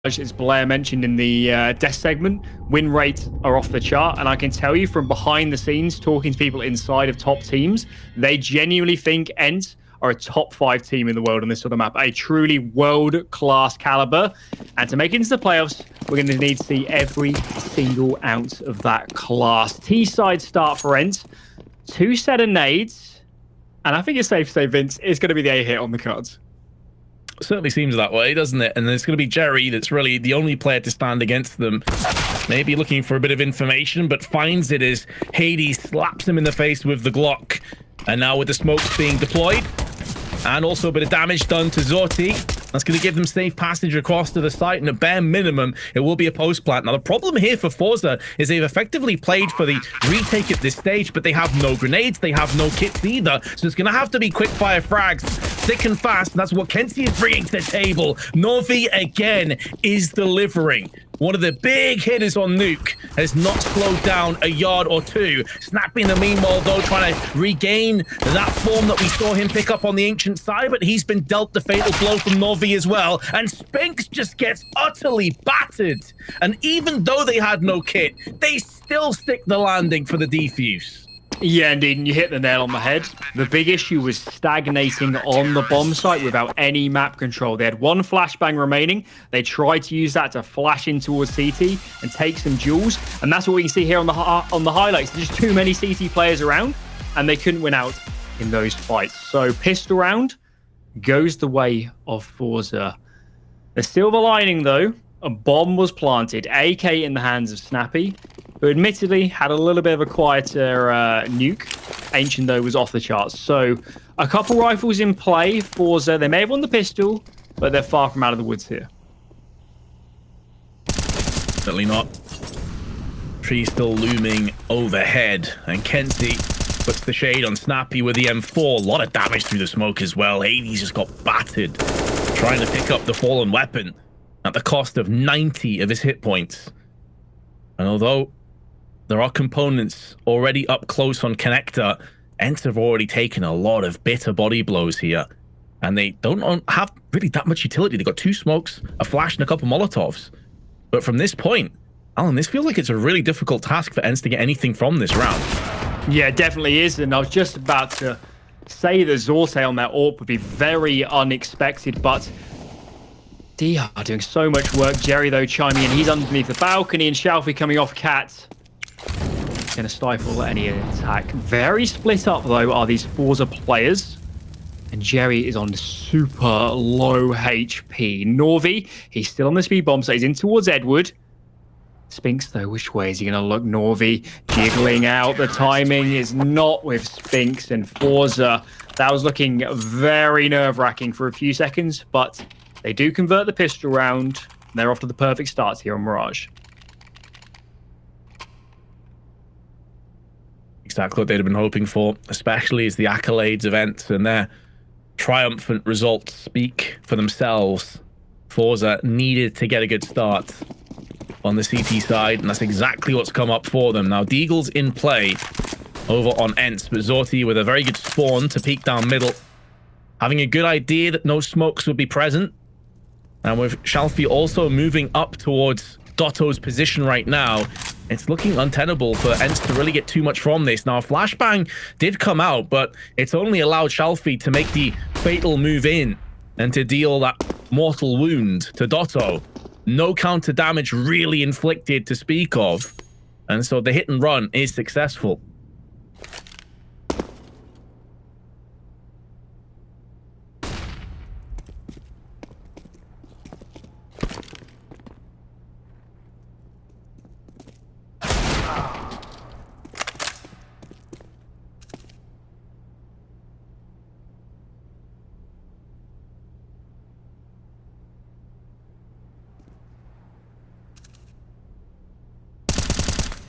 as Blair mentioned in the desk segment, win rates are off the chart. And I can tell you from behind the scenes, talking to people inside of top teams, they genuinely think ENCE are a top 5 team in the world on this sort of map, a truly world-class caliber. And to make it into the playoffs, we're going to need to see every single ounce of that class. T-side start for ENCE, 2 set of nades, and I think it's safe to say, Vince, it's going to be the A hit on the cards. Certainly seems that way, doesn't it? And it's going to be Jerry that's really the only player to stand against them. Maybe looking for a bit of information, but finds it as Hades slaps him in the face with the Glock. And now with the smokes being deployed, and also a bit of damage done to Zorti, that's going to give them safe passage across to the site, and at bare minimum, it will be a post plant. Now, the problem here for forZe is they've effectively played for the retake at this stage, but they have no grenades, they have no kits either, so it's going to have to be quick fire frags, thick and fast, and that's what Kenzie is bringing to the table. Novi, again, is delivering. One of the big hitters on Nuke has not slowed down a yard or two. Snappy in the meanwhile, though, trying to regain that form that we saw him pick up on the Ancient side, but he's been dealt the fatal blow from Novi as well. And Spinks just gets utterly battered. And even though they had no kit, they still stick the landing for the defuse. Yeah, indeed, and you hit the nail on the head. The big issue was stagnating on the bomb site without any map control. They had 1 flashbang remaining. They tried to use that to flash in towards CT and take some duels, and that's what we can see here on the highlights. There's just too many CT players around, and they couldn't win out in those fights. So pistol round goes the way of forZe. The silver lining, though, a bomb was planted, AK in the hands of Snappy, who admittedly had a little bit of a quieter nuke. Ancient, though, was off the charts. So a couple rifles in play for forZe. They may have won the pistol, but they're far from out of the woods here. Certainly not. Tree still looming overhead, and Kenzie puts the shade on Snappy with the M4. A lot of damage through the smoke as well. Hades just got battered, trying to pick up the fallen weapon at the cost of 90 of his hit points. And although there are components already up close on Connector, ENCE have already taken a lot of bitter body blows here. And they don't have really that much utility. They've got 2 smokes, a flash, and a couple Molotovs. But from this point, Alan, this feels like it's a really difficult task for ENCE to get anything from this round. Yeah, it definitely is. And I was just about to say the Zorte on that AWP would be very unexpected, but DR doing so much work. Jerry, though, chiming in. He's underneath the balcony, and Shalfie coming off Cat. Going to stifle any attack. Very split up, though, are these forZe players. And Jerry is on super low HP. Norvi, he's still on the speed bomb, so he's in towards Edward. Spinks, though, which way is he going to look? Norvi jiggling out. The timing is not with Spinks and forZe. That was looking very nerve-wracking for a few seconds, but they do convert the pistol round. They're off to the perfect start here on Mirage. Exactly what they'd have been hoping for, especially as the accolades of ENCE and their triumphant results speak for themselves. forZe needed to get a good start on the CT side, and that's exactly what's come up for them. Now, Deagle's in play over on ENCE, but Zorti with a very good spawn to peek down middle, having a good idea that no smokes would be present. And with Shalfie also moving up towards Dotto's position right now, it's looking untenable for ENCE to really get too much from this. Now, a flashbang did come out, but it's only allowed Shalfie to make the fatal move in and to deal that mortal wound to Dotto. No counter damage really inflicted to speak of, and so the hit and run is successful.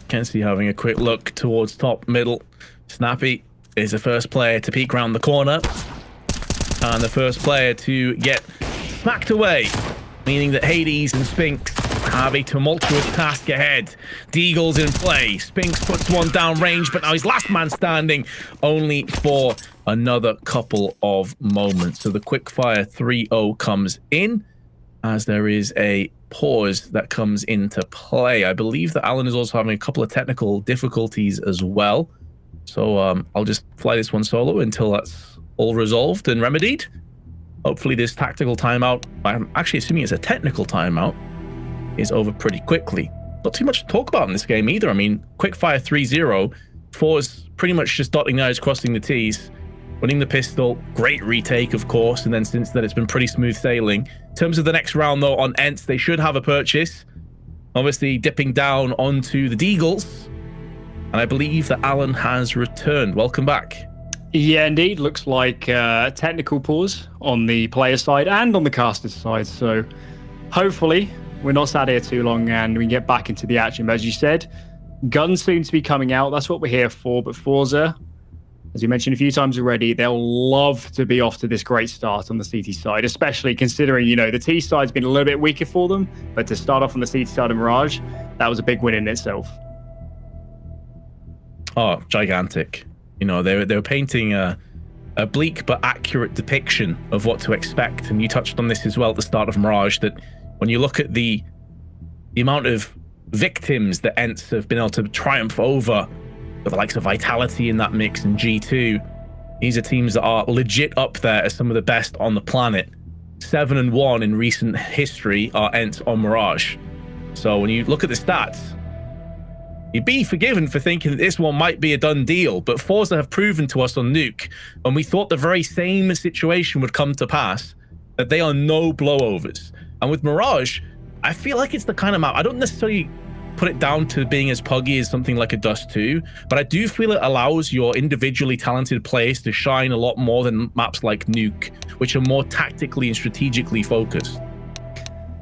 Kenzie having a quick look towards top middle. Snappy is the first player to peek around the corner, and the first player to get smacked away, meaning that Hades and Spinks have a tumultuous task ahead. Deagle's in play. Spinks puts one down range, but now he's last man standing, only for another couple of moments. So the quickfire 3-0 comes in, as there is a pause that comes into play. I believe that Alan is also having a couple of technical difficulties as well. So I'll just fly this one solo until that's all resolved and remedied. Hopefully this tactical timeout, I'm actually assuming it's a technical timeout, is over pretty quickly. Not too much to talk about in this game either. I mean, quickfire 3-0. forZe pretty much just dotting the I's, crossing the T's, winning the pistol. Great retake, of course, and then since then it's been pretty smooth sailing. In terms of the next round, though, on ENCE, they should have a purchase. Obviously, dipping down onto the Deagles. And I believe that Alan has returned. Welcome back. Yeah, indeed. Looks like a technical pause on the player side and on the caster side. So hopefully we're not sat here too long and we can get back into the action. But as you said, guns soon to be coming out. That's what we're here for. But forZe, as you mentioned a few times already, they'll love to be off to this great start on the CT side, especially considering, you know, the T side's been a little bit weaker for them. But to start off on the CT side of Mirage, that was a big win in itself. Oh, gigantic. You know, they were painting a bleak but accurate depiction of what to expect. And you touched on this as well at the start of Mirage, that when you look at the amount of victims that ENCE have been able to triumph over, with the likes of Vitality in that mix and G2, these are teams that are legit up there as some of the best on the planet. 7-1 in recent history are ENCE on Mirage. So when you look at the stats, you'd be forgiven for thinking that this one might be a done deal, but forZe have proven to us on Nuke, and we thought the very same situation would come to pass, that they are no blowovers. And with Mirage, I feel like it's the kind of map, I don't necessarily put it down to being as puggy as something like a Dust 2, but I do feel it allows your individually talented players to shine a lot more than maps like Nuke, which are more tactically and strategically focused.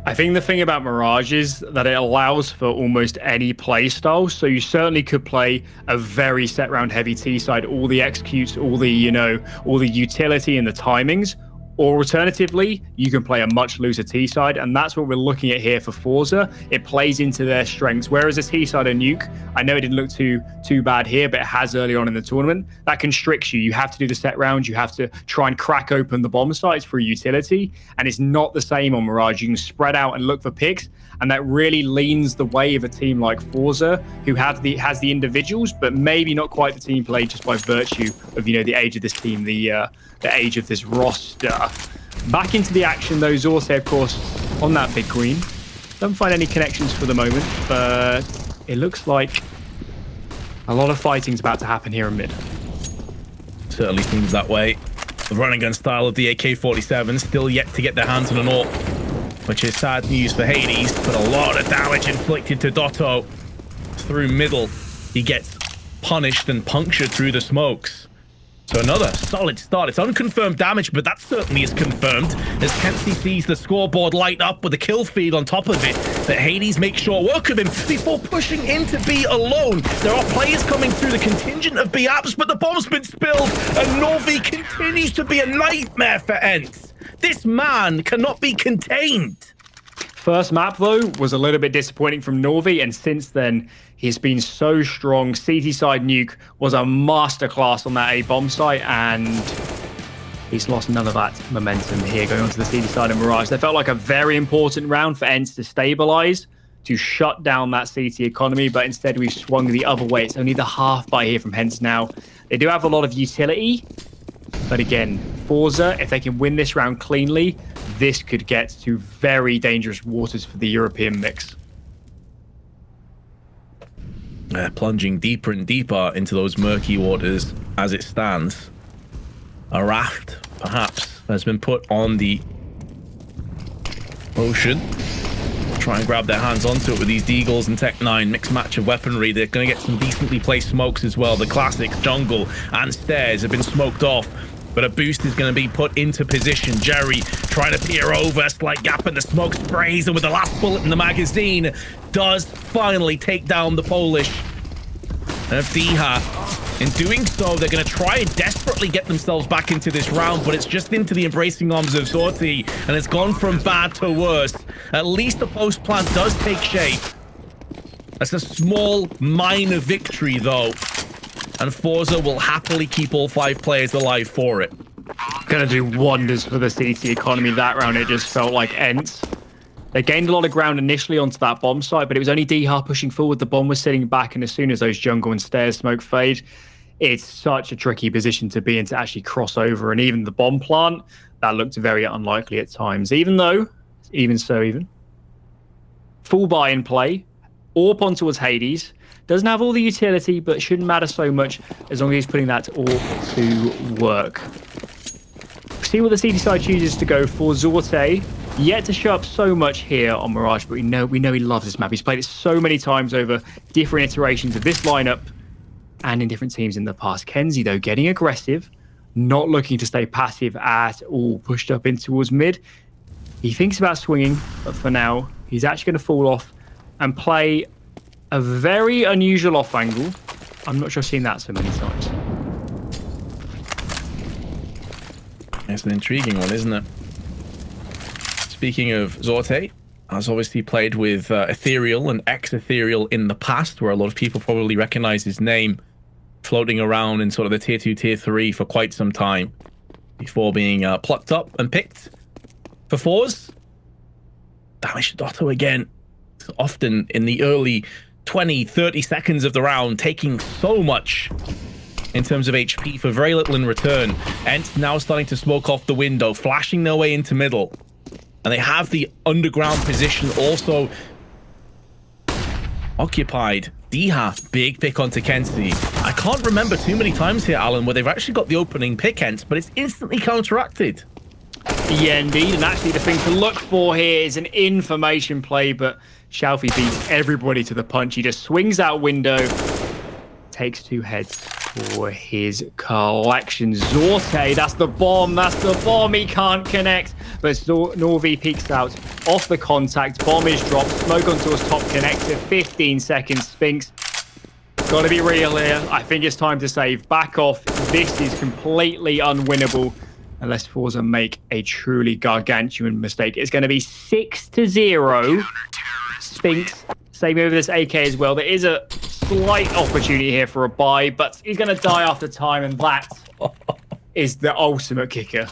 I think the thing about Mirage is that it allows for almost any play style. So you certainly could play a very set round heavy T side, all the executes, all the, you know, all the utility and the timings. Or alternatively, you can play a much looser T side, and that's what we're looking at here for forZe. It plays into their strengths. Whereas a T side of Nuke, I know it didn't look too bad here, but it has early on in the tournament. That constricts you. You have to do the set rounds. You have to try and crack open the bomb sites for utility, and it's not the same on Mirage. You can spread out and look for picks, and that really leans the way of a team like forZe, who has the individuals, but maybe not quite the team play just by virtue of, you know, the age of this team, the age of this roster. Back into the action though, zorse, of course, on that big green. Don't find any connections for the moment, but it looks like a lot of fighting's about to happen here in mid. Certainly seems that way. The run and gun style of the AK-47 still yet to get their hands on an AWP, which is sad news for Hades, but a lot of damage inflicted to Dotto through middle. He gets punished and punctured through the smokes. So another solid start. It's unconfirmed damage, but that certainly is confirmed as ENCE sees the scoreboard light up with a kill feed on top of it. That Hades makes short work of him before pushing into B alone. There are players coming through the contingent of B apps, but the bomb's been spilled, and Novi continues to be a nightmare for ENCE. This man cannot be contained. First map, though, was a little bit disappointing from Novi, and since then, he's been so strong. CT side Nuke was a masterclass on that A bomb site, and he's lost none of that momentum here going on to the CT side of Mirage. That felt like a very important round for ENCE to stabilize, to shut down that CT economy, but instead we've swung the other way. It's only the half by here from ENCE now. They do have a lot of utility, but again, forZe, if they can win this round cleanly, this could get to very dangerous waters for the European mix. Plunging deeper and deeper into those murky waters as it stands. A raft, perhaps, has been put on the ocean. Try and grab their hands onto it with these Deagles and Tech 9. Mixed match of weaponry. They're going to get some decently placed smokes as well. The classics, jungle and stairs, have been smoked off, but a boost is going to be put into position. Jerry trying to peer over, slight gap in the smoke sprays, and with the last bullet in the magazine, does finally take down the Polish of DreamHack. In doing so, they're going to try and desperately get themselves back into this round, but it's just into the embracing arms of zorse, and it's gone from bad to worse. At least the post plan does take shape. That's a small, minor victory, though, and forZe will happily keep all 5 players alive for it. Gonna do wonders for the CT economy that round. It just felt like ENCE They gained a lot of ground initially onto that bomb site, but it was only DH pushing forward. The bomb was sitting back, and as soon as those jungle and stairs smoke fade, it's such a tricky position to be in to actually cross over. And even the bomb plant, that looked very unlikely at times. Even full buy in play, AWP on towards Hades. Doesn't have all the utility, but shouldn't matter so much as long as he's putting that AWP to work. See what the CD side chooses to go for. forZe yet to show up so much here on Mirage, but we know he loves this map. He's played it so many times over different iterations of this lineup and in different teams in the past. ENCE, though, getting aggressive, not looking to stay passive at all. Pushed up in towards mid. He thinks about swinging, but for now, he's actually going to fall off and play a very unusual off angle. I'm not sure I've seen that so many times. It's an intriguing one, isn't it? Speaking of forZe, has obviously played with Ethereal and ex-Ethereal in the past, where a lot of people probably recognize his name floating around in sort of the tier 2, tier 3 for quite some time before being plucked up and picked for forZe. Damage Dotto again, often in the early 20, 30 seconds of the round, taking so much in terms of HP for very little in return. ENCE now starting to smoke off the window, flashing their way into middle. And they have the underground position also occupied. DH, big pick onto ENCE. I can't remember too many times here, Alan, where they've actually got the opening pick ENCE, but it's instantly counteracted. Yeah, indeed. And actually the thing to look for here is an information play, but Shalfie beats everybody to the punch. He just swings out window, takes 2 heads for his collection. forZe, that's the bomb. He can't connect. But Norvi peeks out off the contact. Bomb is dropped. Smoke onto his top connector. 15 seconds. Spinks. Got to be real here. I think it's time to save. Back off. This is completely unwinnable unless forZe make a truly gargantuan mistake. It's going to be 6-0. Spinks saving over this AK as well. There is a slight opportunity here for a buy, but he's going to die after time, and that is the ultimate kicker.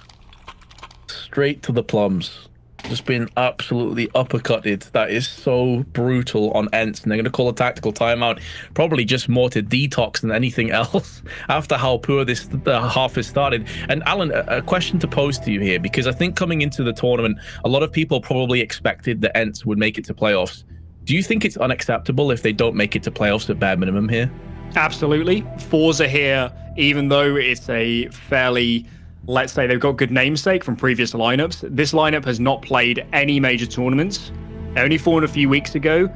Straight to the plums. Just been absolutely uppercutted. That is so brutal on ENCE, and they're going to call a tactical timeout, probably just more to detox than anything else after how poor this half has started. And Alan, a question to pose to you here, because I think coming into the tournament, a lot of people probably expected that ENCE would make it to playoffs. Do you think it's unacceptable if they don't make it to playoffs at bare minimum here? Absolutely. forZe here, even though it's a fairly, let's say they've got good namesake from previous lineups, this lineup has not played any major tournaments. They only formed a few weeks ago.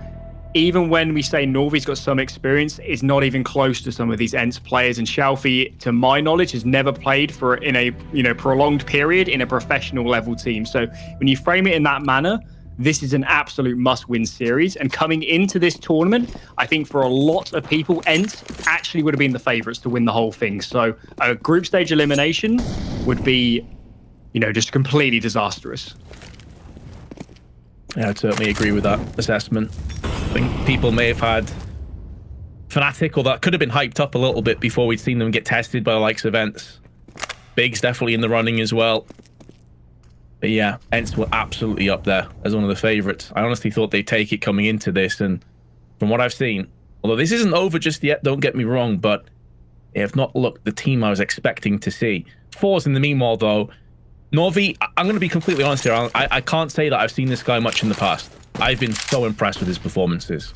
Even when we say Norvi's got some experience, it's not even close to some of these ENCE players. And Shalfie, to my knowledge, has never played in a prolonged period in a professional level team. So when you frame it in that manner, this is an absolute must-win series. And coming into this tournament, I think for a lot of people, ENCE actually would have been the favourites to win the whole thing. So a group stage elimination would be, just completely disastrous. Yeah, I'd certainly agree with that assessment. I think people may have had Fnatic, or that could have been hyped up a little bit before we'd seen them get tested by the likes of ENCE. Big's definitely in the running as well. But yeah, ENCE were absolutely up there as one of the favourites. I honestly thought they'd take it coming into this, and from what I've seen, although this isn't over just yet, don't get me wrong, but they have not looked the team I was expecting to see. forZe in the meanwhile, though, Norvi, I'm going to be completely honest here, I can't say that I've seen this guy much in the past. I've been so impressed with his performances.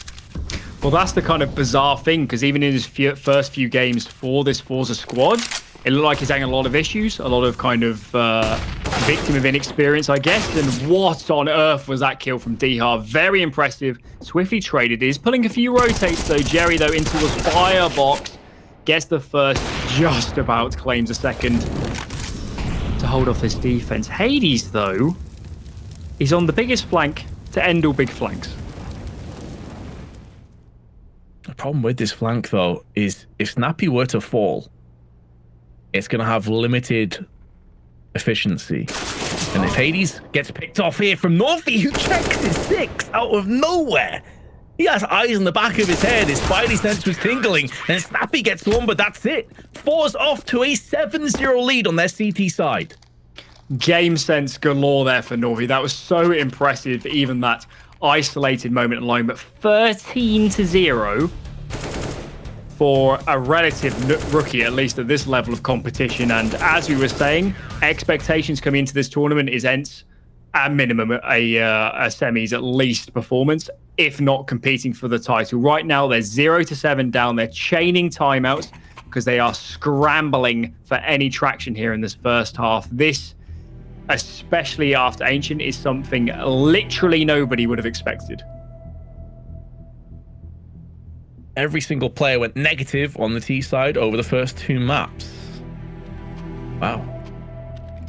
Well, that's the kind of bizarre thing, because even in his first few games for this forZe squad, it looked like he's having a lot of issues, a lot of kind of victim of inexperience, I guess. And what on earth was that kill from DH? Very impressive. Swiftly traded. He's pulling a few rotates, though. Jerry, though, into a firebox. Gets the first, just about claims a second to hold off this defense. Hades, though, is on the biggest flank to end all big flanks. The problem with this flank, though, is if Snappy were to fall, it's going to have limited efficiency. And if Hades gets picked off here from Norvi, who checks his 6 out of nowhere, he has eyes in the back of his head. His spidey sense was tingling, and Snappy gets one, but that's it. forZe off to a 7-0 lead on their CT side. Game sense galore there for Norvi. That was so impressive, even that isolated moment alone. But 13-0 for a relative rookie, at least at this level of competition. And as we were saying, expectations coming into this tournament is ENCE at minimum a semis at least performance, if not competing for the title. Right now, they're 0-7 down. They're chaining timeouts because they are scrambling for any traction here in this first half. This, especially after Ancient, is something literally nobody would have expected. Every single player went negative on the T side over the first 2 maps. Wow.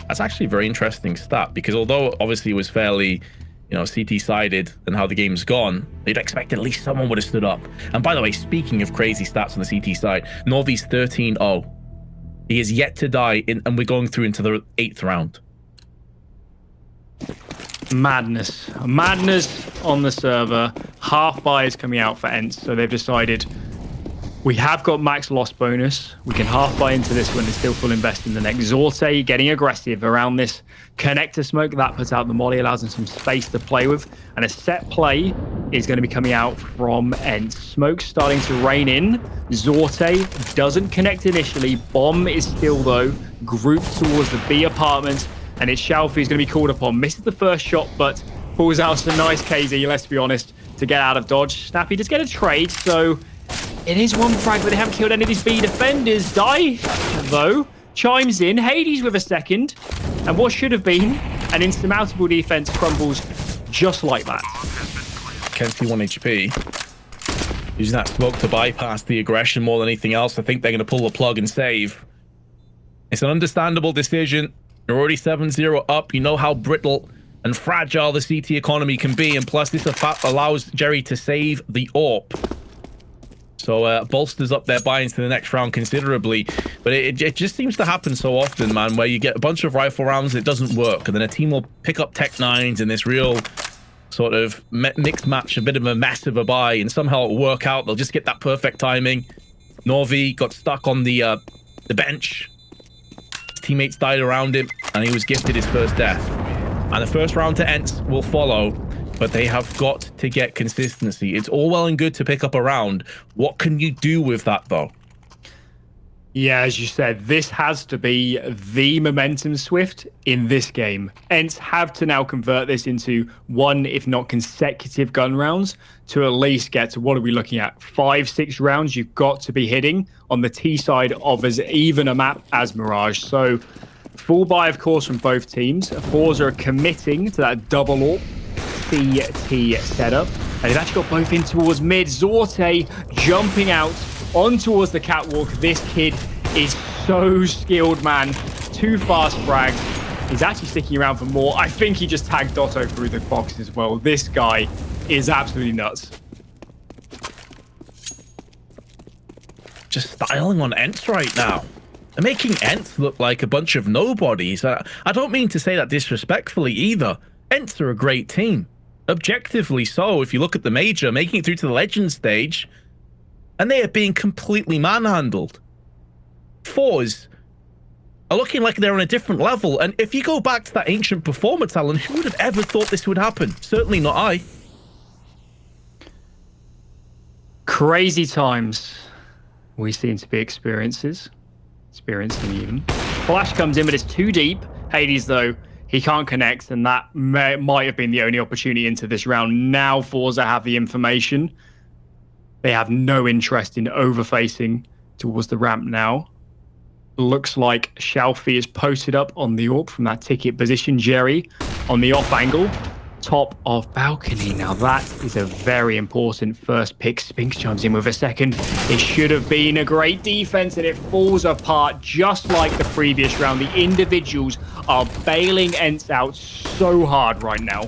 That's actually a very interesting stat, because although obviously it was fairly, CT sided and how the game's gone, they'd expect at least someone would have stood up. And by the way, speaking of crazy stats on the CT side, Norvi's 13-0. He is yet to die, and we're going through into the 8th round. Madness on the server. Half buy is coming out for ENCE, so they've decided we have got max loss bonus. We can half buy into this one and still full invest in the next. zorte getting aggressive around this connector smoke. That puts out the molly, allows them some space to play with. And a set play is going to be coming out from ENCE. Smoke starting to rain in. zorte doesn't connect initially. Bomb is still, though, grouped towards the B apartment. And it's Xiaofi who's going to be called upon. Misses the first shot, but pulls out some nice KZ, let's be honest, to get out of dodge. Snappy does get a trade, so it is one frag, but they haven't killed any of these B defenders. Die, though, chimes in. Hades with a second. And what should have been an insurmountable defense crumbles just like that. Kenzie 1 HP. Using that smoke to bypass the aggression more than anything else. I think they're going to pull the plug and save. It's an understandable decision. You're already 7-0 up. You know how brittle and fragile the CT economy can be. And plus, this allows Jerry to save the AWP. So bolsters up their buy into the next round considerably. But it just seems to happen so often, man, where you get a bunch of rifle rounds, it doesn't work. And then a team will pick up Tech 9s in this real sort of mixed match, a bit of a mess of a buy. And somehow it'll work out. They'll just get that perfect timing. Norvi got stuck on the bench. Teammates died around him, and he was gifted his first death. And the first round to ENCE will follow, but they have got to get consistency. It's all well and good to pick up a round. What can you do with that, though? Yeah, as you said, this has to be the momentum swift in this game. ENCE have to now convert this into 1, if not consecutive gun rounds, to at least get to, what are we looking at, 5-6 rounds you've got to be hitting on the T side of as even a map as Mirage. So full buy, of course, from both teams. forZe are committing to that double AWP CT setup. And they've actually got both in towards mid. zorte jumping out on towards the catwalk. This kid is so skilled, man. 2 fast frags. He's actually sticking around for more. I think he just tagged Dotto through the box as well. This guy is absolutely nuts. Just styling on ENCE right now. They're making ENCE look like a bunch of nobodies. I don't mean to say that disrespectfully either. ENCE are a great team. Objectively so, if you look at the major, making it through to the legend stage, and they are being completely manhandled. forZe are looking like they're on a different level, and if you go back to that ancient performer talent, who would have ever thought this would happen? Certainly not I. Crazy times we seem to be experiencing even. Flash comes in, but it's too deep. Hades, though, he can't connect, and that might have been the only opportunity into this round. Now forZe have the information. They have no interest in overfacing towards the ramp now. Looks like Xiaofi is posted up on the AWP from that ticket position. Jerry on the off angle, top of balcony. Now that is a very important first pick. Spinks chimes in with a second. It should have been a great defense, and it falls apart just like the previous round. The individuals are bailing ENCE out so hard right now.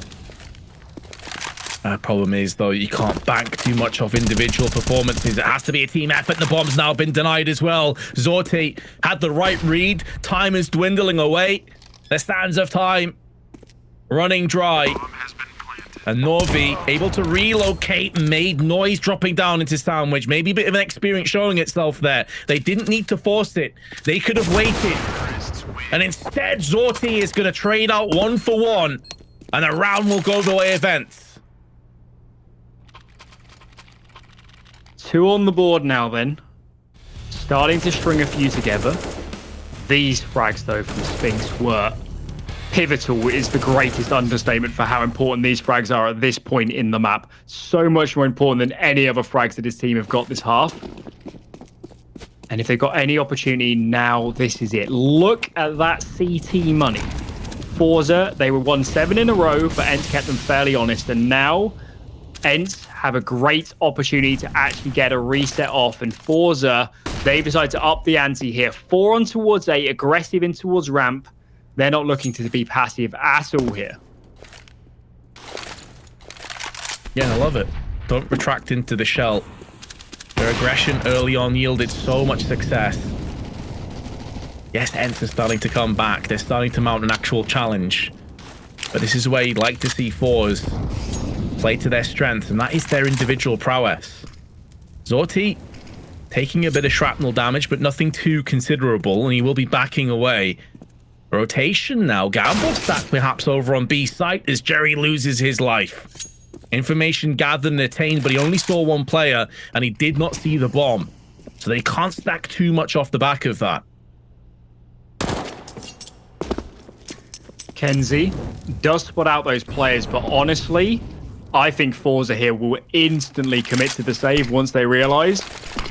Problem is, though, you can't bank too much off individual performances. It has to be a team effort. The bomb's now been denied as well. zorte had the right read. Time is dwindling away. The sands of time running dry. And Norvi able to relocate, made noise dropping down into sandwich. Maybe a bit of an experience showing itself there. They didn't need to force it. They could have waited. And instead, Zorti is going to trade out 1 for 1. And the round will go the way of ENCE. 2 on the board now then. Starting to string a few together. These frags, though, from Spinks were pivotal. Is the greatest understatement for how important these frags are at this point in the map. So much more important than any other frags that his team have got this half. And if they've got any opportunity now, this is it. Look at that CT money. forZe, they were won 7 in a row, but ENCE kept them fairly honest. And now ENCE have a great opportunity to actually get a reset off. And forZe, they decide to up the ante here. 4 on towards A, aggressive in towards ramp. They're not looking to be passive at all here. Yeah, I love it. Don't retract into the shell. Their aggression early on yielded so much success. Yes, ENCE is starting to come back. They're starting to mount an actual challenge. But this is where you'd like to see forZe play to their strength, and that is their individual prowess. Zorti taking a bit of shrapnel damage, but nothing too considerable, and he will be backing away. Rotation now. Gamble stack perhaps over on B site as Jerry loses his life. Information gathered and attained, but he only saw 1 player, and he did not see the bomb. So they can't stack too much off the back of that. ENCE does spot out those players, but honestly, I think forZe here will instantly commit to the save once they realize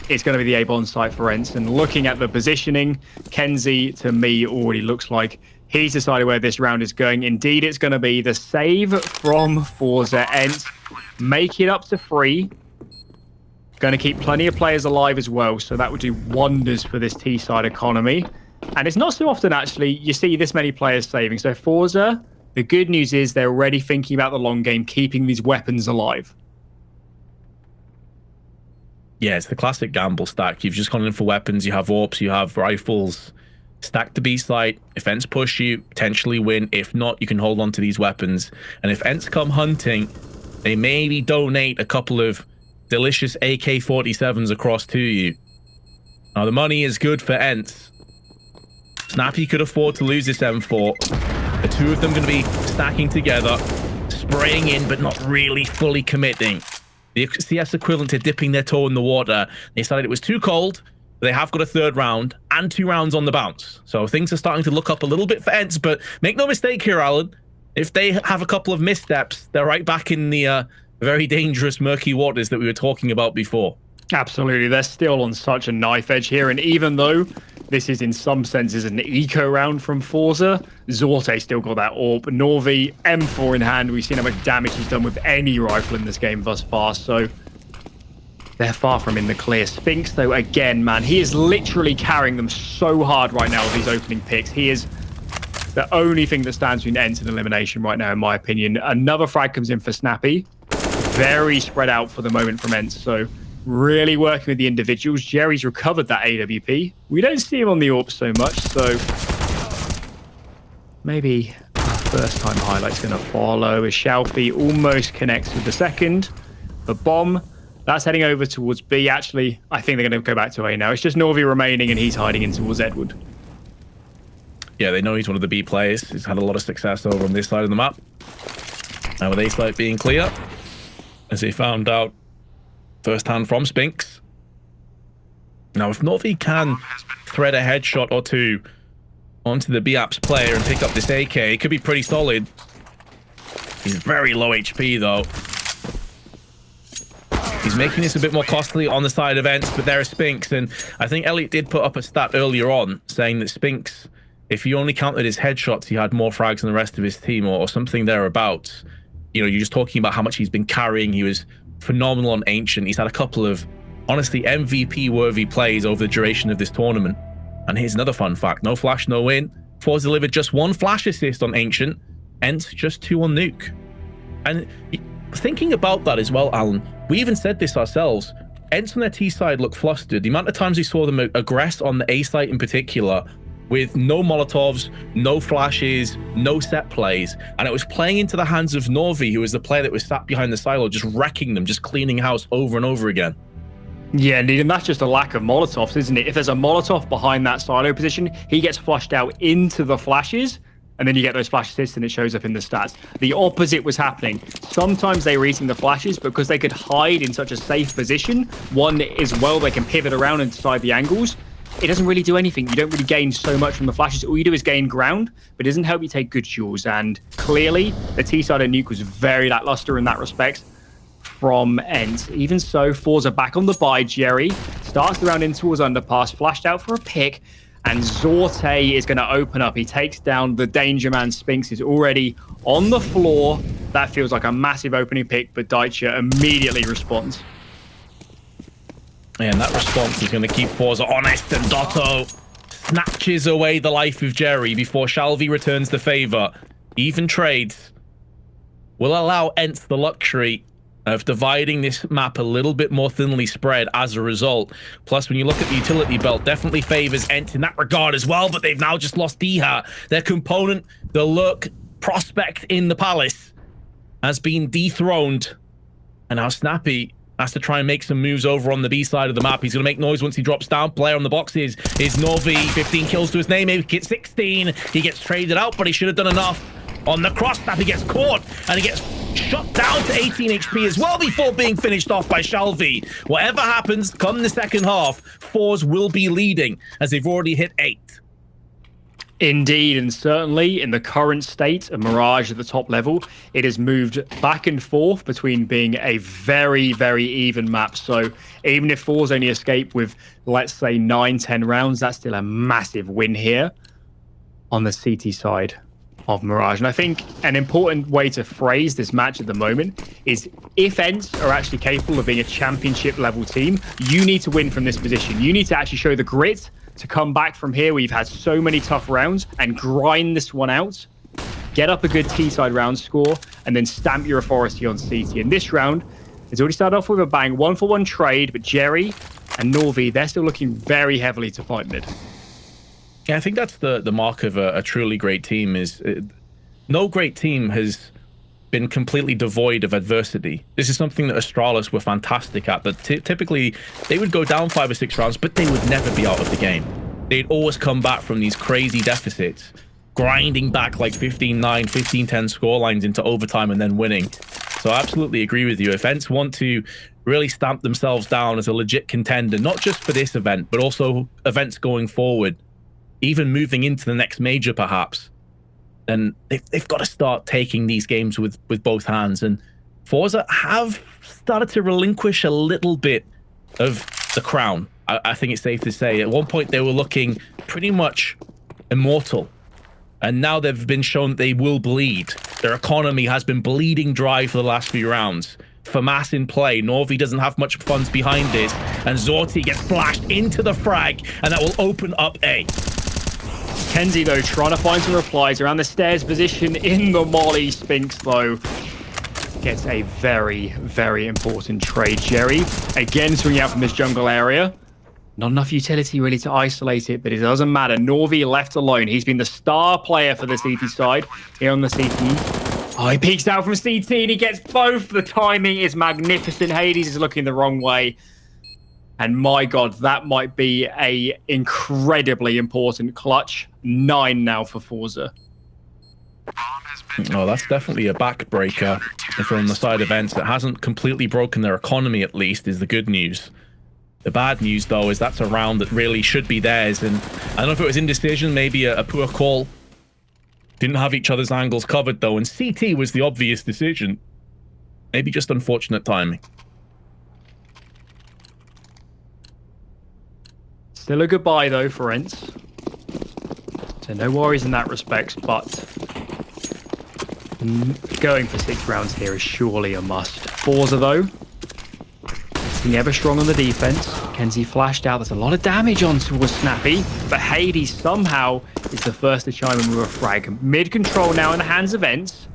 it's going to be the A-bomb site for ENCE. And looking at the positioning, ENCE, to me, already looks like he's decided where this round is going. Indeed, it's going to be the save from forZe. ENCE make it up to 3. Going to keep plenty of players alive as well, so that would do wonders for this T-side economy. And it's not so often, actually, you see this many players saving. So forZe, the good news is they're already thinking about the long game, keeping these weapons alive. Yeah, it's the classic gamble stack. You've just gone in for weapons, you have AWPs, you have rifles. Stack the B site. If ENCE push you, potentially win. If not, you can hold on to these weapons. And if ENCE come hunting, they maybe donate a couple of delicious AK-47s across to you. Now, the money is good for ENCE. Snappy could afford to lose this M4. The 2 of them going to be stacking together, spraying in, but not really fully committing. The CS equivalent to dipping their toe in the water. They decided it was too cold. They have got a 3rd round and 2 rounds on the bounce. So things are starting to look up a little bit for ENCE, but make no mistake here, Alan. If they have a couple of missteps, they're right back in the very dangerous, murky waters that we were talking about before. Absolutely. They're still on such a knife edge here. And even though this is in some senses an eco round from forZe, Zorte still got that AWP. Norvi, M4 in hand. We've seen how much damage he's done with any rifle in this game thus far. So they're far from in the clear. Spinks, though, again, man, he is literally carrying them so hard right now with these opening picks. He is the only thing that stands between ENCE and elimination right now, in my opinion. Another frag comes in for Snappy. Very spread out for the moment from ENCE. So really working with the individuals. Jerry's recovered that AWP. We don't see him on the AWP so much, so maybe first time highlight's going to follow as Shalfie almost connects with the second. The bomb, that's heading over towards B. Actually, I think they're going to go back to A now. It's just Norvi remaining, and he's hiding in towards Edward. Yeah, they know he's one of the B players. He's had a lot of success over on this side of the map. Now with A site being clear, as they found out firsthand from Spinks. Now, if Norvi can thread a headshot or 2 onto the B-Apps player and pick up this AK, it could be pretty solid. He's very low HP, though. He's making this a bit more costly on the side of ENCE, but there is Spinks, and I think Elliot did put up a stat earlier on saying that Spinks, if you only counted his headshots, he had more frags than the rest of his team, or something thereabouts. You know, you're just talking about how much he's been carrying. He was phenomenal on Ancient. He's had a couple of, honestly, MVP-worthy plays over the duration of this tournament. And here's another fun fact. No flash, no win. forZe delivered just 1 flash assist on Ancient. ENCE just 2 on Nuke. And thinking about that as well, Alan, we even said this ourselves. ENCE on their T side looked flustered. The amount of times we saw them aggress on the A site in particular, with no Molotovs, no flashes, no set plays. And it was playing into the hands of Norvi, who was the player that was sat behind the silo, just wrecking them, just cleaning house over and over again. Yeah, indeed, and that's just a lack of Molotovs, isn't it? If there's a Molotov behind that silo position, he gets flushed out into the flashes, and then you get those flash assists and it shows up in the stats. The opposite was happening. Sometimes they were eating the flashes because they could hide in such a safe position. One is, well, they can pivot around and decide the angles. It doesn't really do anything. You don't really gain so much from the flashes. All you do is gain ground, but it doesn't help you take good duels. And clearly, the T-side of Nuke was very lackluster in that respect from ENCE. Even so, forZe back on the buy. Jerry starts the round in towards underpass, flashed out for a pick, and Zorte is going to open up. He takes down the Danger Man. Spinks is already on the floor. That feels like a massive opening pick, but Daicha immediately responds. And that response is going to keep forZe honest, and Dotto snatches away the life of Jerry before Shalvi returns the favor. Even trades will allow ENCE the luxury of dividing this map a little bit more thinly spread as a result. Plus, when you look at the utility belt, definitely favors ENCE in that regard as well, but they've now just lost Diha. Their component, the Lurk prospect in the Palace, has been dethroned. And now Snappy has to try and make some moves over on the B side of the map. He's going to make noise once he drops down. Player on the boxes is Novi. 15 kills to his name. Maybe gets 16. He gets traded out, but he should have done enough. On the cross snap, he gets caught, and he gets shot down to 18 HP as well before being finished off by Shalvi. Whatever happens, come the second half, forZe will be leading, as they've already hit 8. Indeed, and certainly in the current state of Mirage at the top level, it has moved back and forth between being a very, very even map. So even if forZe only escape with, let's say, 9-10 rounds, that's still a massive win here on the CT side of Mirage. And I think an important way to phrase this match at the moment is, if ENCE are actually capable of being a championship level team, you need to win from this position. You need to actually show the grit to come back from here where you've had so many tough rounds and grind this one out, get up a good T-side round score, and then stamp your authority on CT. And this round, it's already started off with a bang, 1-for-1 trade, but Jerry and Norvi, they're still looking very heavily to fight mid. Yeah, I think that's the mark of a truly great team. Is no great team has been completely devoid of adversity. This is something that Astralis were fantastic at. That typically they would go down 5 or 6 rounds, but they would never be out of the game. They'd always come back from these crazy deficits, grinding back like 15-9, 15-10 scorelines into overtime and then winning. So I absolutely agree with you. If ENCE want to really stamp themselves down as a legit contender, not just for this event, but also events going forward, even moving into the next major perhaps, then they've got to start taking these games with both hands. And forZe have started to relinquish a little bit of the crown. I think it's safe to say at one point they were looking pretty much immortal, and now they've been shown that they will bleed. Their economy has been bleeding dry for the last few rounds. FAMAS in play. Norvi doesn't have much funds behind this, and Zorti gets flashed into the frag, and that will open up A. Kenzie, though, trying to find some replies around the stairs position in the molly. Spinks, though, gets a very, very important trade. Jerry, again, swinging out from this jungle area. Not enough utility, really, to isolate it, but it doesn't matter. Norvi left alone. He's been the star player for the CT side here on the CT. Oh, he peeks out from CT, and he gets both. The timing is magnificent. Hades is looking the wrong way. And my God, that might be a incredibly important clutch. 9 now for forZe. Oh, that's definitely a backbreaker from the side of ENCE. That hasn't completely broken their economy, at least, is the good news. The bad news, though, is that's a round that really should be theirs. And I don't know if it was indecision, maybe a poor call. Didn't have each other's angles covered, though. And CT was the obvious decision. Maybe just unfortunate timing. Still a goodbye, though, for ENCE. So no worries in that respect, but going for 6 rounds here is surely a must. forZe, though, being ever strong on the defense. Kenzie flashed out. There's a lot of damage on towards Snappy, but Hades somehow is the first to chime in with a frag. Mid control now in the hands of ENCE,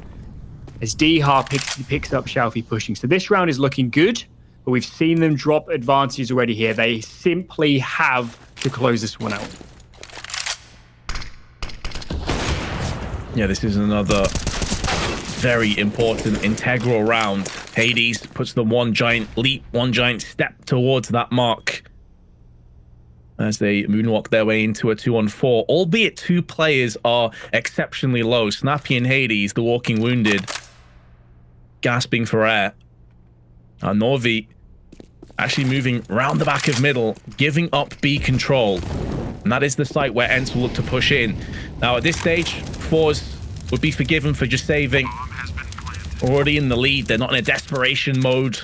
as Diha picks up Shalfi pushing. So this round is looking good, but we've seen them drop advantages already here. They simply have to close this one out. Yeah, this is another very important, integral round Hades puts the one giant leap, one giant step towards that mark as they moonwalk their way into a 2-on-4, albeit 2 players are exceptionally low. Snappy and Hades, the walking wounded, gasping for air. Norvi actually moving round the back of middle, giving up B control. And that is the site where ENCE will look to push in. Now, at this stage, forZe would be forgiven for just saving. Already in the lead, they're not in a desperation mode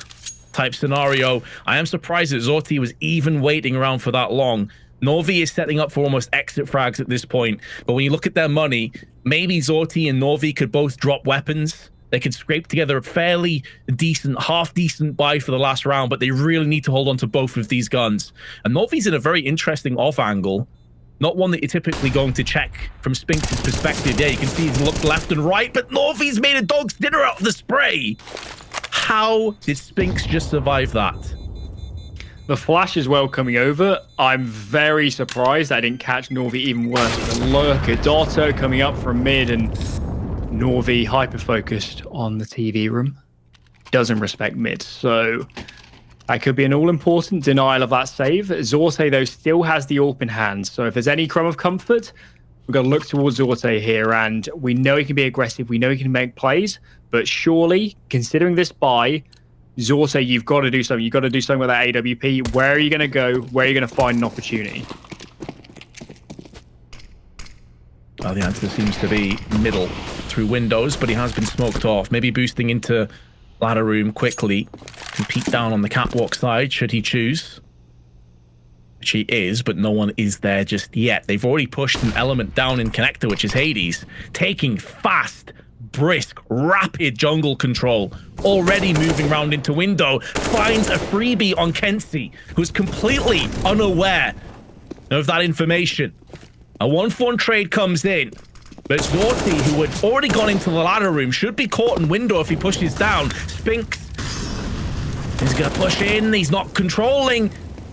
type scenario. I am surprised that Zorti was even waiting around for that long. Norvi is setting up for almost exit frags at this point. But when you look at their money, maybe Zorti and Norvi could both drop weapons. They could scrape together a fairly decent, half-decent buy for the last round, but they really need to hold on to both of these guns. And Norvi's in a very interesting off angle. Not one that you're typically going to check from Spinks' perspective. Yeah, you can see he's looked left and right, but Norvi's made a dog's dinner out of the spray. How did Spinks just survive that? The flash as well coming over. I'm very surprised I didn't catch Norvi even worse. The lurker, Dotto coming up from mid, and Norvi hyper-focused on the TV room. Doesn't respect mid, so that could be an all-important denial of that save. Zorte, though, still has the AWP in hand, so if there's any crumb of comfort, we've got to look towards Zorte here, and we know he can be aggressive, we know he can make plays, but surely, considering this buy, Zorte, you've got to do something. You've got to do something with that AWP. Where are you going to go? Where are you going to find an opportunity? Well, the answer seems to be middle through windows, but he has been smoked off. Maybe boosting into ladder room quickly. Compete down on the catwalk side, should he choose. Which he is, but no one is there just yet. They've already pushed an element down in connector, which is Hades, taking fast, brisk, rapid jungle control. Already moving around into window, finds a freebie on ENCE, who's completely unaware of that information. A 1-for-1 trade comes in, but Zorti, who had already gone into the ladder room, should be caught in window if he pushes down. Spinks is going to push in. He's not controlling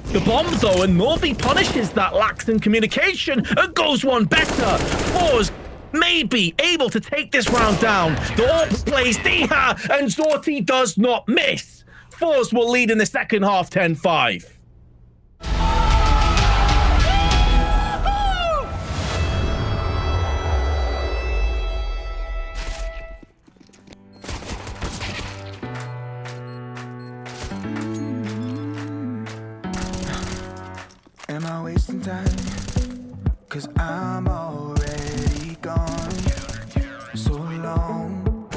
the bomb, though, and Norvi punishes that lax in communication and goes one better. forZe may be able to take this round down. The AWP plays Diha, and Zorti does not miss. forZe will lead in the second half 10-5. Am I wasting time? 'Cause I'm already gone. So long,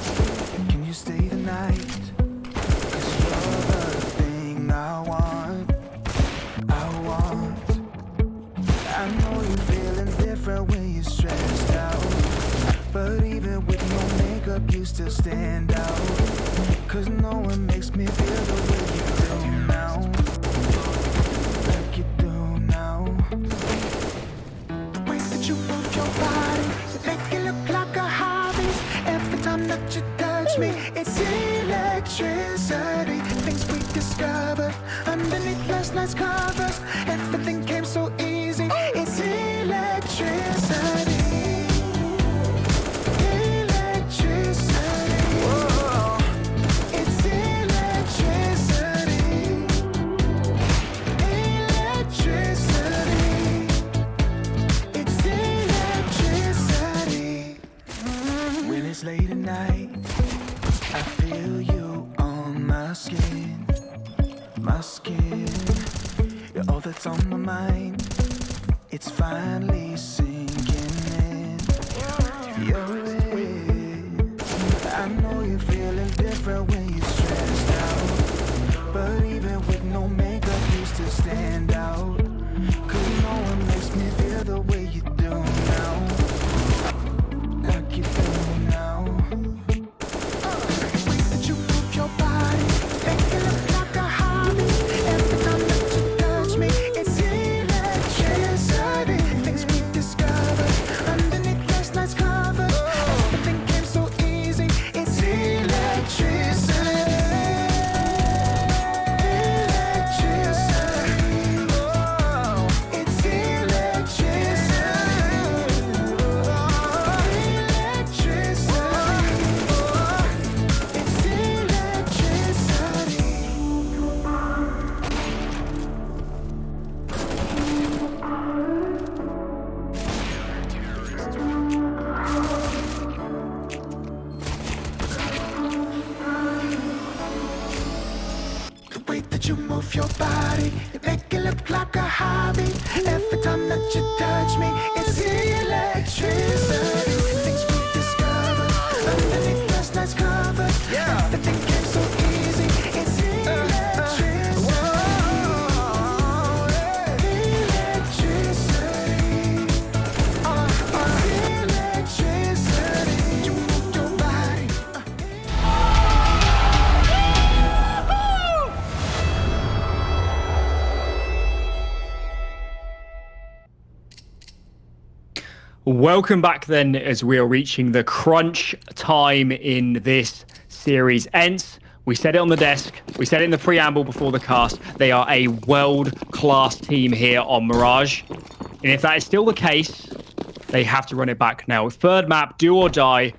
can you stay the night? 'Cause you're the thing I want. I know you're feeling different when you're stressed out, but even with no makeup you still stand out. 'Cause no one makes me feel the way you do now. Like you do now. The way that you move your body, you make it look like a hobby. Every time that you touch me, it's electricity. Things we discovered underneath last night's covers. Everything came so easy. It's electricity. Electricity. Whoa. It's electricity. Electricity. It's electricity. When it's late at night, I feel you on my skin. My skin. You're all that's on my mind. It's finally sinking in. You're it. I know you're feeling different when you're stressed out, but even with no makeup you still stand out. 'Cause no one makes me feel the way you do now. Like you do now. The way that you move your body, make it look like a hobby. Every time that you touch me, it's electricity. Things we discovered underneath last night's covers. Everything came so easy. It's electricity. Electricity. you move your body, you make it look like a hobby. Every time that you touch me, it's electricity. Things we discovered underneath last night's covers. Everything came so easy. It's electricity. Electricity. You move your body. Welcome back then, as we are reaching the crunch time in this series. ENCE, we said it on the desk, we said it in the preamble before the cast, they are a world-class team here on Mirage. And if that is still the case, they have to run it back now. Third map, do or die,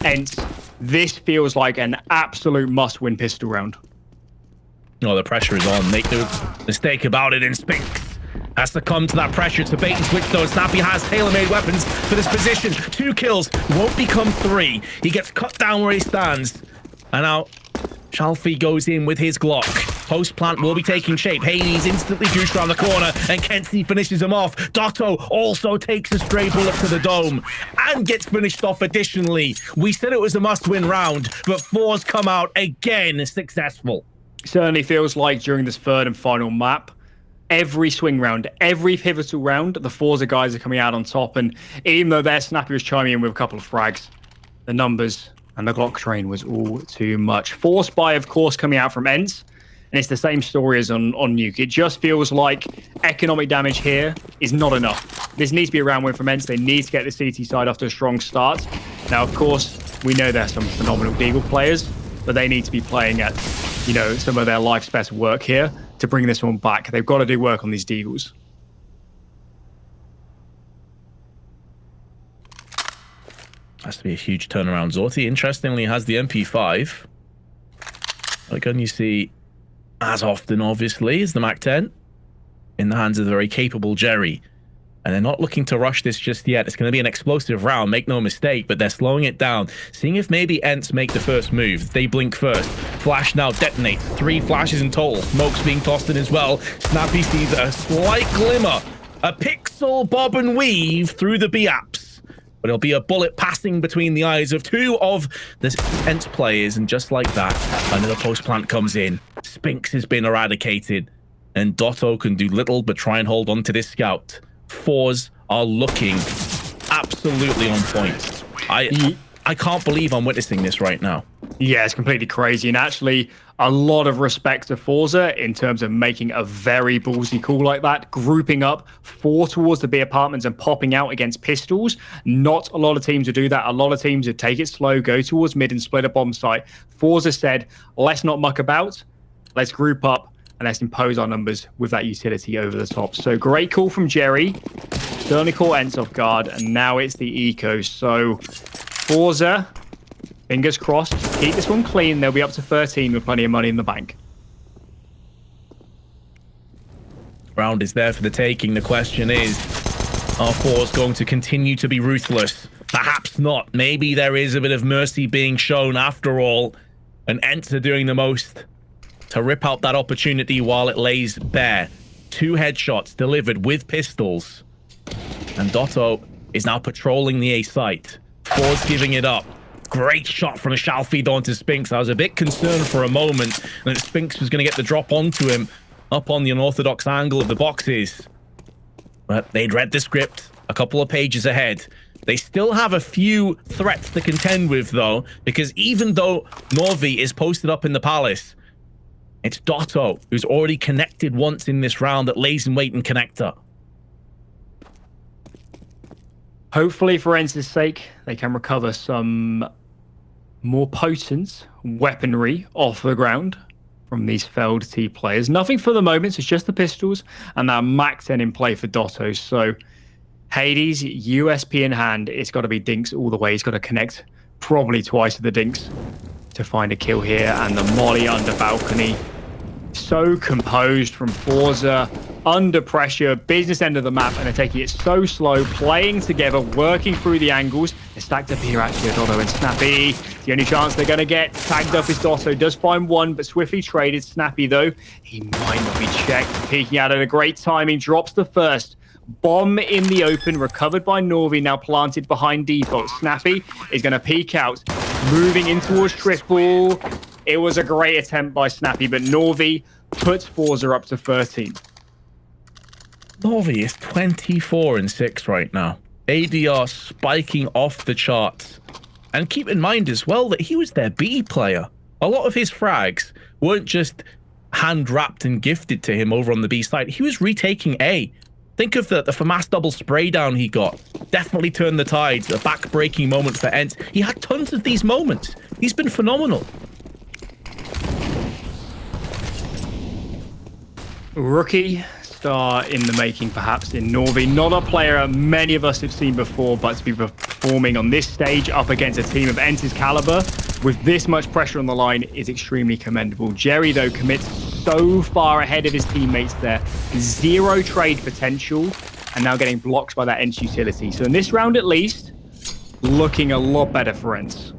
ENCE. This feels like an absolute must-win pistol round. Oh, the pressure is on. Make no mistake about it. Spinks has to come to that pressure. It's a bait and switch though. Snappy has tailor-made weapons for this position. 2 kills, won't become 3. He gets cut down where he stands. And now Shalfie goes in with his Glock. Post plant will be taking shape. Hades instantly goosed around the corner, and ENCE finishes him off. Dotto also takes a stray bullet to the dome and gets finished off additionally. We said it was a must-win round, but forZe come out again successful. Certainly feels like during this third and final map, every swing round, every pivotal round, the forZe guys are coming out on top. And even though their Snappy was chiming in with a couple of frags, the numbers and the Glock train was all too much. Forced by, of course, coming out from ENCE. And it's the same story as on Nuke. It just feels like economic damage here is not enough. This needs to be a round win from ENCE. They need to get the CT side off to a strong start. Now, of course, we know there's some phenomenal Deagle players, but they need to be playing at, you know, some of their life's best work here to bring this one back. They've got to do work on these Deagles. Has to be a huge turnaround. Zorti, interestingly, has the MP5. A gun you see as often, obviously, is the MAC-10 in the hands of the very capable Jerry. And they're not looking to rush this just yet. It's going to be an explosive round, make no mistake, but they're slowing it down, seeing if maybe ENCE make the first move. They blink first. Flash now detonates. 3 flashes in total. Smoke's being tossed in as well. Snappy sees a slight glimmer. A pixel bob and weave through the B-apps. But it'll be a bullet passing between the eyes of 2 of the ENCE players, and just like that, another post plant comes in. Spinks has been eradicated, and Dotto can do little but try and hold on to this scout. forZe are looking absolutely on point. I can't believe I'm witnessing this right now. Yeah, it's completely crazy. And actually, a lot of respect to forZe in terms of making a very ballsy call like that, grouping up 4 towards the B apartments and popping out against pistols. Not a lot of teams would do that. A lot of teams would take it slow, go towards mid and split a bomb site. forZe said, let's not muck about. Let's group up and let's impose our numbers with that utility over the top. So great call from Jerry. Certainly caught ENCE off guard, and now it's the eco. So forZe, fingers crossed, keep this one clean. They'll be up to 13 with plenty of money in the bank. Round is there for the taking. The question is, are forZe going to continue to be ruthless? Perhaps not. Maybe there is a bit of mercy being shown after all, and ENCE are doing the most to rip out that opportunity while it lays bare. 2 headshots delivered with pistols. And Dotto is now patrolling the A site. forZe giving it up. Great shot from Shalfie onto Spinks. I was a bit concerned for a moment that Spinks was going to get the drop onto him up on the unorthodox angle of the boxes. But they'd read the script a couple of pages ahead. They still have a few threats to contend with, though, because even though Norvi is posted up in the palace, it's Dotto who's already connected once in this round that lays in wait in connector. Hopefully, for ENCE's sake, they can recover some more potent weaponry off the ground from these failed T players. Nothing for the moment, it's just the pistols and that MAC-10 in play for Dotto. So Hades, USP in hand, it's got to be Dinks all the way. He's got to connect probably twice to the Dinks to find a kill here. And the molly under balcony. So composed from forZe. under pressure, business end of the map, and they're taking it so slow, playing together, working through the angles. They're stacked up here, actually, Dotto and Snappy. The only chance they're going to get. Tagged up is Dotto, does find one, but swiftly traded. Snappy, though, he might not be checked. Peeking out at a great timing, drops the first. Bomb in the open, recovered by Norvi, now planted behind default. Snappy is going to peek out, moving in towards triple. It was a great attempt by Snappy, but Norvi puts forZe up to 13. Norvi is 24-6 right now. ADR spiking off the charts. And keep in mind as well that he was their B player. A lot of his frags weren't just hand-wrapped and gifted to him over on the B side. He was retaking A. Think of the FAMAS double spray down he got. Definitely turned the tides. A back-breaking moment for ENCE. He had tons of these moments. He's been phenomenal. Rookie star in the making, perhaps, in Norvi. Not a player many of us have seen before, but to be performing on this stage up against a team of ENCE's caliber with this much pressure on the line is extremely commendable. Jerry, though, commits so far ahead of his teammates there. Zero trade potential, and now getting blocked by that ENCE utility. So in this round, at least, looking a lot better for ENCE.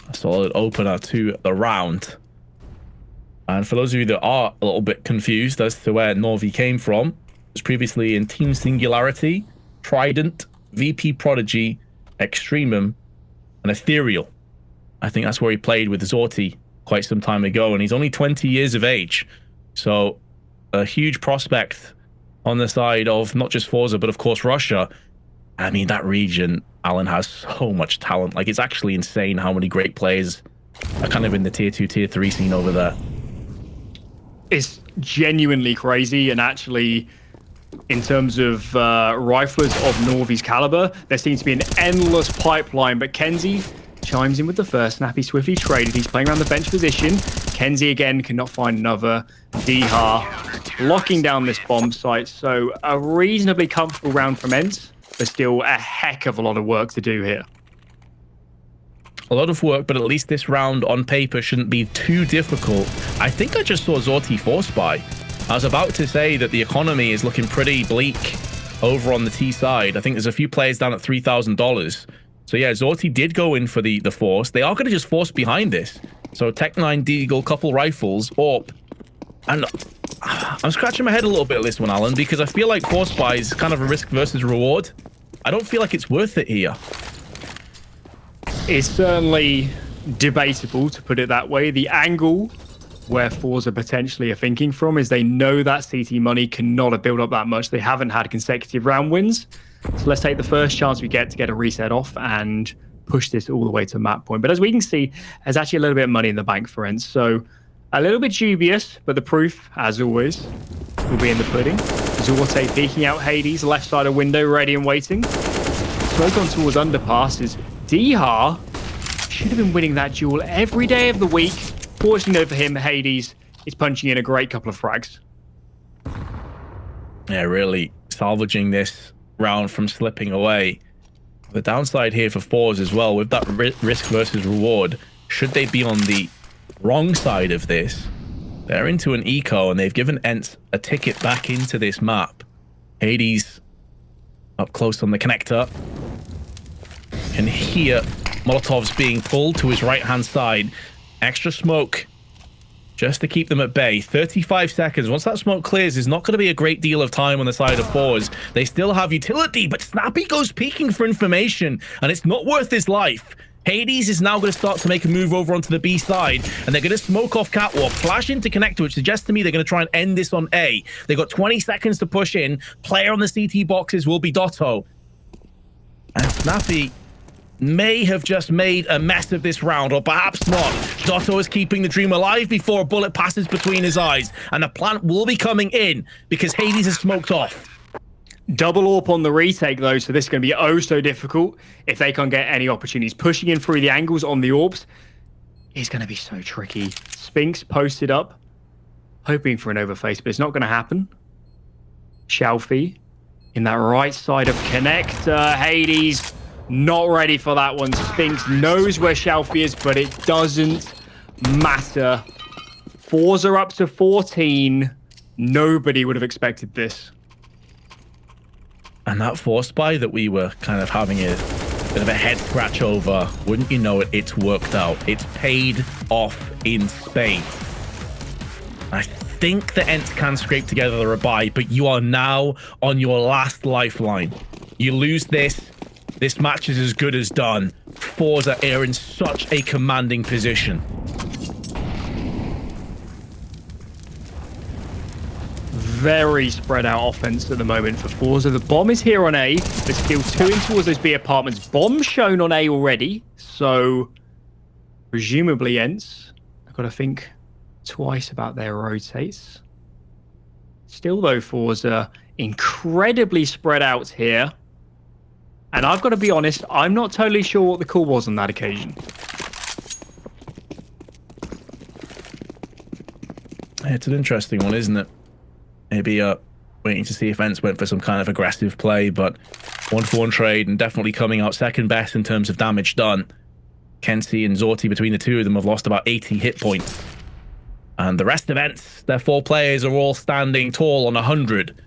A solid opener to the round. And for those of you that are a little bit confused as to where Norvi came from, it was previously in Team Singularity, Trident, VP Prodigy, Extremum, and Ethereal. I think that's where he played with Zorti quite some time ago, and he's only 20 years of age. So a huge prospect on the side of not just forZe, but of course Russia. I mean, that region, Alan, has so much talent. Like, it's actually insane how many great players are kind of in the tier 2, tier 3 scene over there. It's genuinely crazy, and actually, in terms of riflers of Norvi's caliber, there seems to be an endless pipeline, but Kenzie chimes in with the first. Snappy swiftly traded. He's playing around the bench position. Kenzie again cannot find another. Deha locking down this bomb site. So a reasonably comfortable round from ENCE, but still a heck of a lot of work to do here. A lot of work, but at least this round on paper shouldn't be too difficult. I think I just saw Zorti force buy. I was about to say that the economy is looking pretty bleak over on the T side. I think there's a few players down at $3,000. So yeah, Zorti did go in for the force. They are going to just force behind this. So Tech 9 Deagle, couple rifles, AWP. And I'm scratching my head a little bit at this one, Alan, because I feel like force buy is kind of a risk versus reward. I don't feel like it's worth it here. It's certainly debatable, to put it that way. The angle where forZe potentially are thinking from is they know that CT money cannot have built up that much. They haven't had consecutive round wins. So let's take the first chance we get to get a reset off and push this all the way to map point. But as we can see, there's actually a little bit of money in the bank for ENCE. So a little bit dubious, but the proof, as always, will be in the pudding. Zorte peeking out Hades, left side of window, ready and waiting. Smoke on towards underpass is Deha. Should have been winning that duel every day of the week. Fortunately for him, Hades is punching in a great couple of frags. Yeah, really salvaging this round from slipping away. The downside here for forZe as well, with that risk versus reward, should they be on the wrong side of this, they're into an eco and they've given ENCE a ticket back into this map. Hades up close on the connector. Can hear Molotovs being pulled to his right-hand side. Extra smoke just to keep them at bay. 35 seconds. Once that smoke clears, there's not going to be a great deal of time on the side of forZe. They still have utility, but Snappy goes peeking for information, and it's not worth his life. Hades is now going to start to make a move over onto the B side, and they're going to smoke off Catwalk, flash into connector, which suggests to me they're going to try and end this on A. They've got 20 seconds to push in. Player on the CT boxes will be Dotto. And Snappy may have just made a mess of this round, or perhaps not. Dotto is keeping the dream alive before a bullet passes between his eyes, and the plant will be coming in because Hades is smoked off. Double AWP on the retake, though, so this is going to be oh so difficult if they can't get any opportunities. Pushing in through the angles on the AWPs is going to be so tricky. Spinks posted up, hoping for an overface, but it's not going to happen. Shalfie in that right side of connector. Hades not ready for that one. Spinks knows where Shalfie is, but it doesn't matter. forZe are up to 14. Nobody would have expected this. And that force buy that we were kind of having a bit of a head scratch over, wouldn't you know it, it's worked out. It's paid off in spades. I think the ENCE can scrape together a buy, but you are now on your last lifeline. You lose this, this match is as good as done. forZe are in such a commanding position. Very spread out offense at the moment for forZe. The bomb is here on A. There's still 2 in towards those B apartments. Bomb shown on A already. So, presumably ENCE. I've got to think twice about their rotates. Still though, forZe incredibly spread out here. And I've got to be honest, I'm not totally sure what the call was on that occasion. It's an interesting one, isn't it? Maybe waiting to see if ENCE went for some kind of aggressive play, but 1-for-1 trade and definitely coming out second best in terms of damage done. ENCE and Zorti, between the two of them, have lost about 80 hit points. And the rest of ENCE, their 4 players are all standing tall on 100.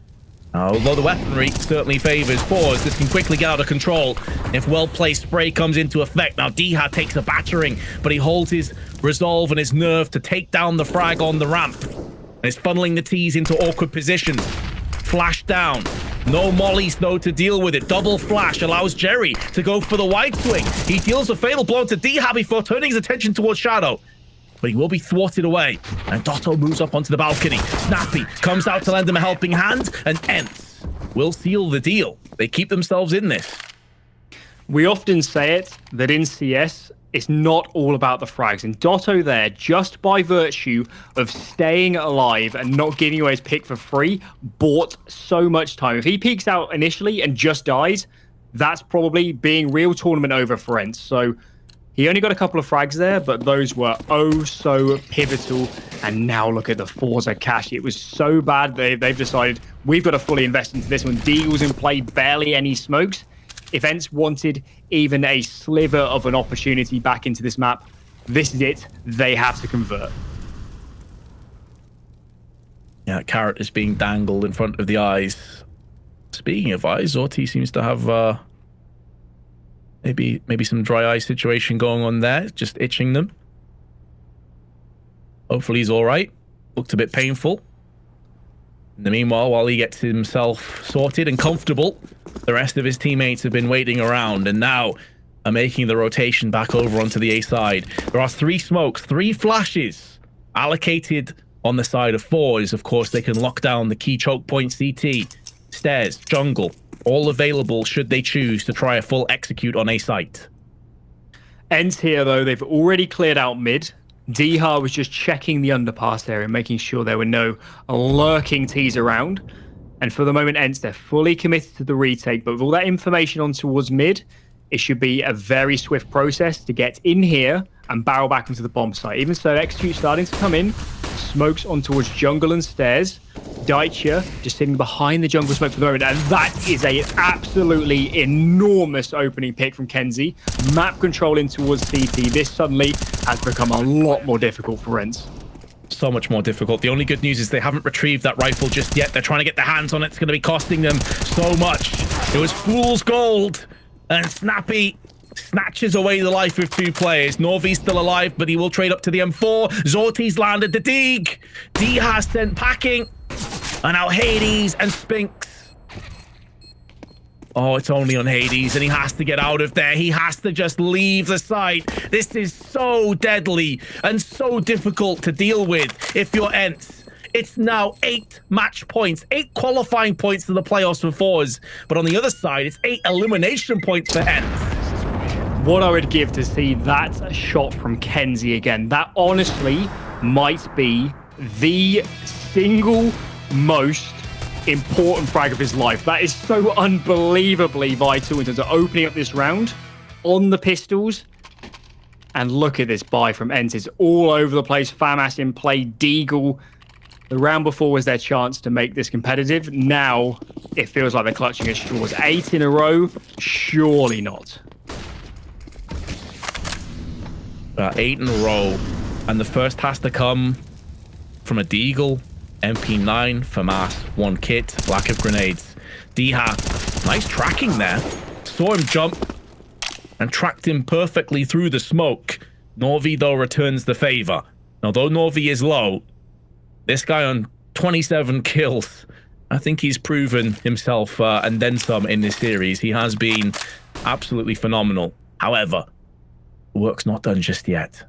Although the weaponry certainly favors forZe, this can quickly get out of control if well-placed spray comes into effect. Now DreamHack takes a battering, but he holds his resolve and his nerve to take down the frag on the ramp. And is funneling the T's into awkward positions. Flash down. No mollies though to deal with it. Double flash allows Jerry to go for the wide swing. He deals a fatal blow to DreamHack before turning his attention towards Shadow. But he will be thwarted away. And Dotto moves up onto the balcony. Snappy comes out to lend him a helping hand. And ENCE will seal the deal. They keep themselves in this. We often say it, that in CS, it's not all about the frags. And Dotto there, just by virtue of staying alive and not giving away his pick for free, bought so much time. If he peeks out initially and just dies, that's probably being real tournament over for ENCE. So he only got a couple of frags there, but those were oh so pivotal. And now look at the forZe cash. It was so bad they've decided we've got to fully invest into this one. Deagle's in play, barely any smokes. If ENCE wanted even a sliver of an opportunity back into this map, this is it. They have to convert. Yeah, carrot is being dangled in front of the eyes. Speaking of eyes, Zorti seems to have maybe some dry eye situation going on there, just itching them. Hopefully he's all right. Looked a bit painful. In the meanwhile, while he gets himself sorted and comfortable, the rest of his teammates have been waiting around and now are making the rotation back over onto the A side. There are 3 smokes, 3 flashes allocated on the side of forZe. Of course, they can lock down the key choke point, CT, stairs, jungle, all available should they choose to try a full execute on A site. ENCE here, though, they've already cleared out mid. DreamHack was just checking the underpass area, making sure there were no lurking T's around. And for the moment, ENCE, they're fully committed to the retake. But with all that information on towards mid, it should be a very swift process to get in here and barrel back into the bomb site. Even so, execute starting to come in. Smokes on towards jungle and stairs. Daicha just sitting behind the jungle smoke for the moment. And that is a absolutely enormous opening pick from ENCE. Map control in towards CT. This suddenly has become a lot more difficult for ENCE. So much more difficult. The only good news is they haven't retrieved that rifle just yet. They're trying to get their hands on it. It's going to be costing them so much. It was fool's gold. And Snappy snatches away the life of 2 players. Norvy's still alive, but he will trade up to the M4. Zorti's landed the Deeg. D has sent packing. And now Hades and Spinks. Oh, it's only on Hades, and he has to get out of there. He has to just leave the site. This is so deadly and so difficult to deal with if you're ENCE. It's now 8 match points, 8 qualifying points to the playoffs for forZe. But on the other side, it's 8 elimination points for ENCE. What I would give to see that shot from ENCE again, that honestly might be the single most important frag of his life. That is so unbelievably vital in terms of opening up this round on the pistols. And look at this buy from ENCE. It's all over the place. FAMAS in play, Deagle. The round before was their chance to make this competitive. Now it feels like they're clutching at straws. 8 in a row? Surely not. 8 in a row. And the first has to come from a Deagle, MP9, FAMAS, 1 kit, lack of grenades. DreamHack, nice tracking there. Saw him jump and tracked him perfectly through the smoke. Norvi, though, returns the favor. Now, though Norvi is low, this guy on 27 kills, I think he's proven himself and then some in this series. He has been absolutely phenomenal. However, work's not done just yet.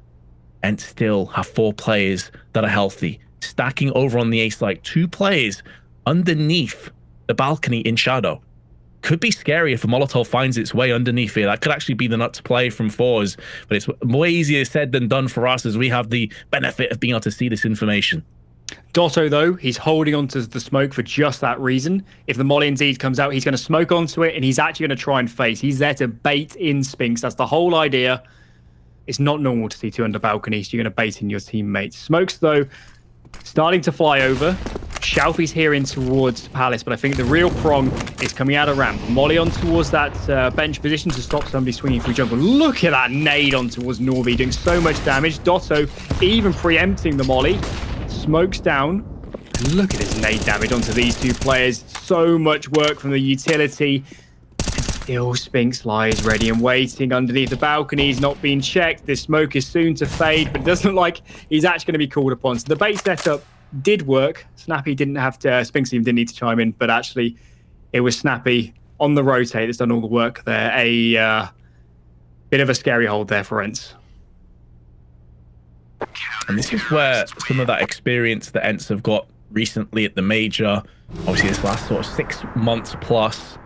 And still have 4 players that are healthy. Stacking over on the A site, 2 players underneath the balcony in shadow. Could be scary if a Molotov finds its way underneath here. That could actually be the nut to play from forZe, but it's way easier said than done for us as we have the benefit of being able to see this information. Dotto, though, he's holding onto the smoke for just that reason. If the molly indeed comes out, he's going to smoke onto it, and he's actually going to try and face. He's there to bait in Spinks. That's the whole idea. It's not normal to see 2 under balconies. You're going to bait in your teammates. Smokes, though, starting to fly over. Shalfie's here in towards Palace, but I think the real prong is coming out of ramp. Molly on towards that bench position to stop somebody swinging through jungle. Look at that nade on towards Norvi, doing so much damage. Dotto even preempting the molly. Smokes down. Look at his nade damage onto these 2 players. So much work from the utility. And still Spinks lies ready and waiting underneath the balcony. He's not being checked. This smoke is soon to fade, but it doesn't look like he's actually going to be called upon. So the bait setup did work. Snappy didn't have to, Spinks even didn't need to chime in, but actually it was Snappy on the rotate that's done all the work there. A bit of a scary hold there for ENCE. And this is where some of that experience that ENCE have got recently at the major, obviously this last sort of 6 months plus,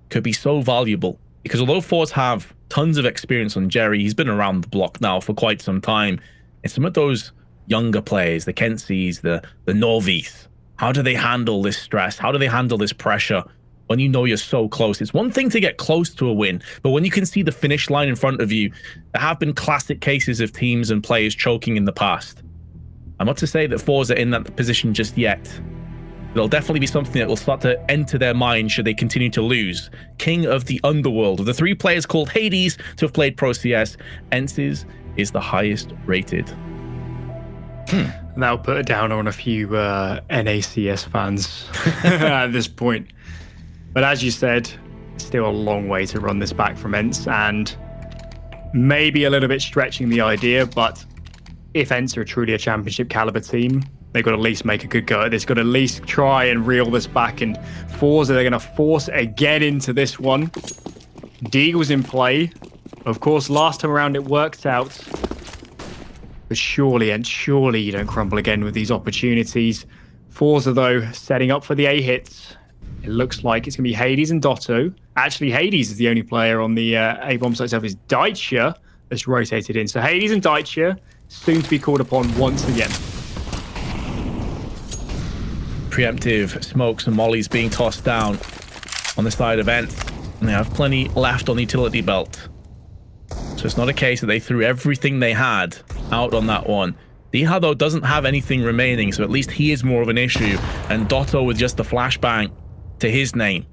could be so valuable. Because although forZe have tons of experience on Jerry, he's been around the block now for quite some time. And some of those younger players, the ENCEs, the Norvis, how do they handle this stress? How do they handle this pressure when you know you're so close? It's one thing to get close to a win, but when you can see the finish line in front of you, there have been classic cases of teams and players choking in the past. I'm not to say that forZe are in that position just yet. There'll definitely be something that will start to enter their mind should they continue to lose. King of the Underworld. Of the 3 players called Hades to have played Pro CS, ENCE's is the highest rated. And that'll put a downer on a few NACS fans at this point. But as you said, still a long way to run this back from ENCE, and maybe a little bit stretching the idea, but if ENCE are truly a championship caliber team, they've got to at least make a good go at this, got to at least try and reel this back. And forZe, they're going to force again into this one. Deagle's in play. Of course, last time around it worked out. But surely, and surely you don't crumble again with these opportunities. forZe, though, setting up for the A hits. It looks like it's going to be Hades and Dotto. Actually, Hades is the only player on the A bomb site itself. Is Deitcher that's rotated in. So Hades and Deitcher soon to be called upon once again. Preemptive smokes and mollies being tossed down on the side of ENCE. And they have plenty left on the utility belt. So it's not a case that they threw everything they had out on that one. DreamHack, though, doesn't have anything remaining, so at least he is more of an issue. And Dotto with just the flashbang to his name.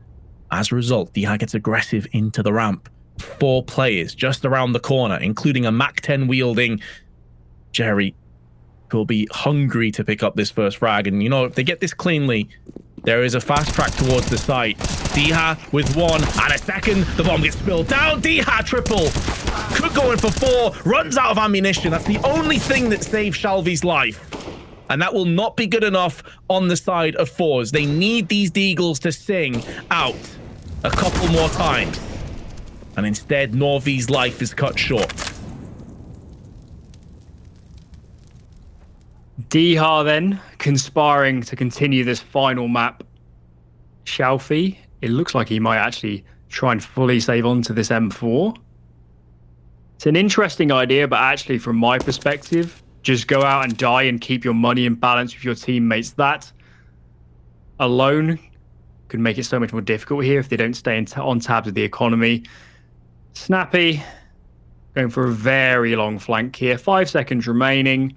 As a result, DreamHack gets aggressive into the ramp. 4 players just around the corner, including a MAC-10 wielding Jerry, who will be hungry to pick up this first frag. And, you know, if they get this cleanly, there is a fast track towards the site. DreamHack with 1 and a second. The bomb gets spilled down. DreamHack triple. Could go in for 4. Runs out of ammunition. That's the only thing that saved Shalvey's life. And that will not be good enough on the side of forZe. They need these Deagles to sing out a couple more times. And instead, Norvi's life is cut short. DreamHack then conspiring to continue this final map. Shalfie, it looks like he might actually try and fully save onto this M4. It's an interesting idea, but actually from my perspective, just go out and die and keep your money in balance with your teammates. That alone could make it so much more difficult here if they don't stay on tabs of the economy. Snappy going for a very long flank here. 5 seconds remaining.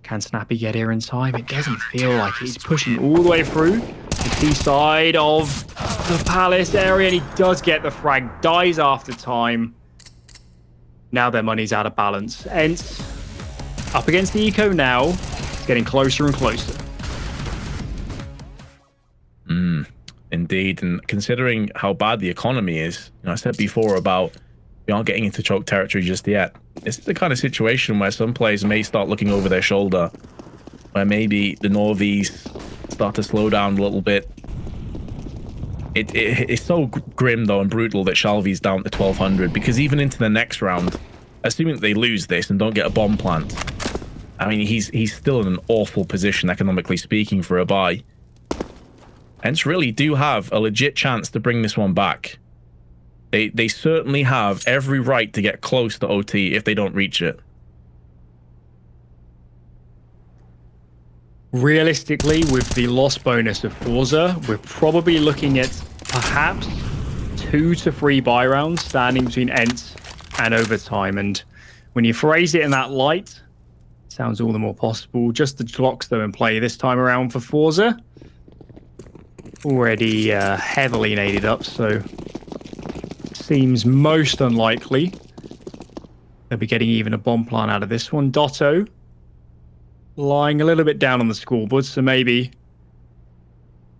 Can Snappy get here in time? It doesn't feel like he's pushing all the way through the T side of the Palace area, and he does get the frag. Dies after time. Now their money's out of balance. ENCE up against the eco now. It's getting closer and closer. Indeed, and considering how bad the economy is, I said before about we aren't getting into choke territory just yet. This is the kind of situation where some players may start looking over their shoulder, where maybe the Norvies start to slow down a little bit. It's so grim though and brutal that Shalvi's down to 1200, because even into the next round, assuming that they lose this and don't get a bomb plant, I mean he's still in an awful position economically speaking for a buy. ENCE really do have a legit chance to bring this one back. They certainly have every right to get close to OT if they don't reach it. Realistically, with the loss bonus of forZe, we're probably looking at perhaps 2 to 3 buy rounds standing between ENCE and overtime. And when you phrase it in that light, it sounds all the more possible. Just the Glocks though in play this time around for forZe. Already heavily naded up, so seems most unlikely they'll be getting even a bomb plant out of this one. Dotto lying a little bit down on the scoreboard, so maybe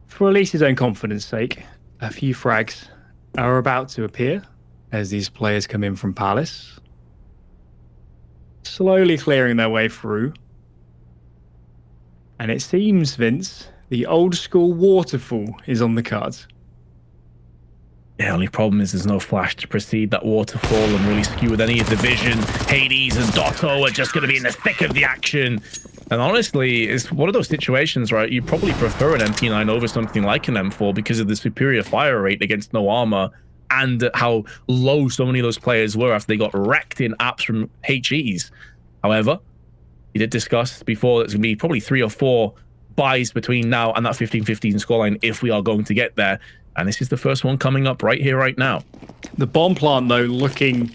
for at least his own confidence sake, a few frags are about to appear as these players come in from Palace, slowly clearing their way through. And it seems, Vince, the old school waterfall is on the cards. The only problem is there's no flash to precede that waterfall and really skew with any of the vision. Hades and Dotto are just going to be in the thick of the action. And honestly, it's one of those situations, right? You probably prefer an MP9 over something like an M4 because of the superior fire rate against no armor and how low so many of those players were after they got wrecked in apps from HEs. However, we did discuss before that it's going to be probably 3 or 4 buys between now and that 15-15 scoreline if we are going to get there. And this is the first one coming up right here, right now. The bomb plant, though, looking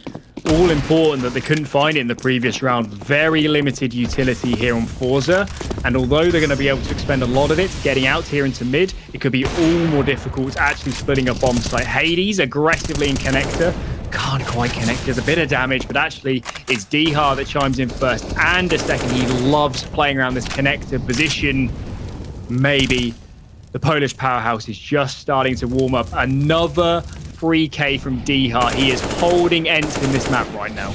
all important that they couldn't find it in the previous round. Very limited utility here on forZe. And although they're going to be able to expend a lot of it, getting out here into mid, it could be all more difficult actually splitting a bomb site. Hades aggressively in connector. Can't quite connect. There's a bit of damage, but actually it's DreamHack that chimes in first and a second. He loves playing around this connector position. Maybe the Polish powerhouse is just starting to warm up. Another 3K from DreamHack. He is holding ENCE in this map right now.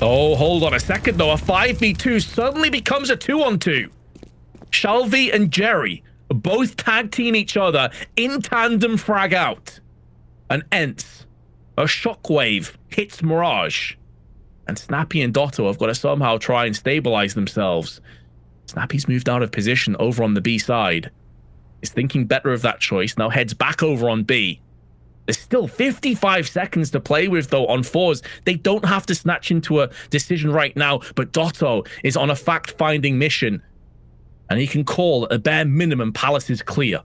Oh, hold on a second though. A 5v2 suddenly becomes a 2-on-2. Shalvi and Jerry both tag team each other in tandem frag out. And ENCE, a shockwave hits Mirage. And Snappy and Dotto have got to somehow try and stabilize themselves. Snappy's moved out of position over on the B side. Is thinking better of that choice. Now heads back over on B. There's still 55 seconds to play with though on forZe. They don't have to snatch into a decision right now, but Dotto is on a fact-finding mission. And he can call at a bare minimum Palace is clear.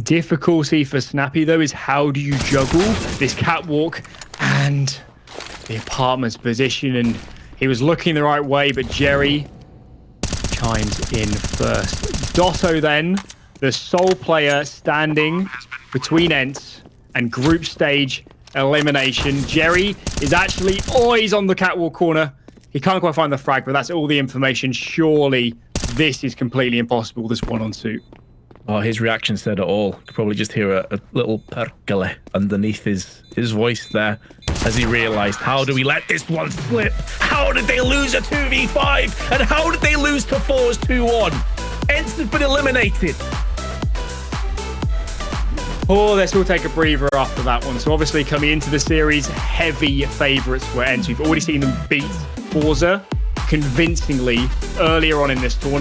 Difficulty for Snappy though is how do you juggle this catwalk and the apartment's position, and he was looking the right way, but Jerry chimes in first. Dotto then, the sole player standing between ENCE and group stage elimination. Jerry is actually, he's on the catwalk corner. He can't quite find the frag, but that's all the information. Surely this is completely impossible, this 1-on-2. Oh, his reaction said it all. Could probably just hear a little perkele underneath his voice there as he realized, how do we let this one slip? How did they lose a 2v5? And how did they lose to forZe 2-1? ENCE has been eliminated. Oh, let's all take a breather after that one. So obviously coming into the series, heavy favourites were ENCE. We've already seen them beat forZe convincingly earlier on in this tournament.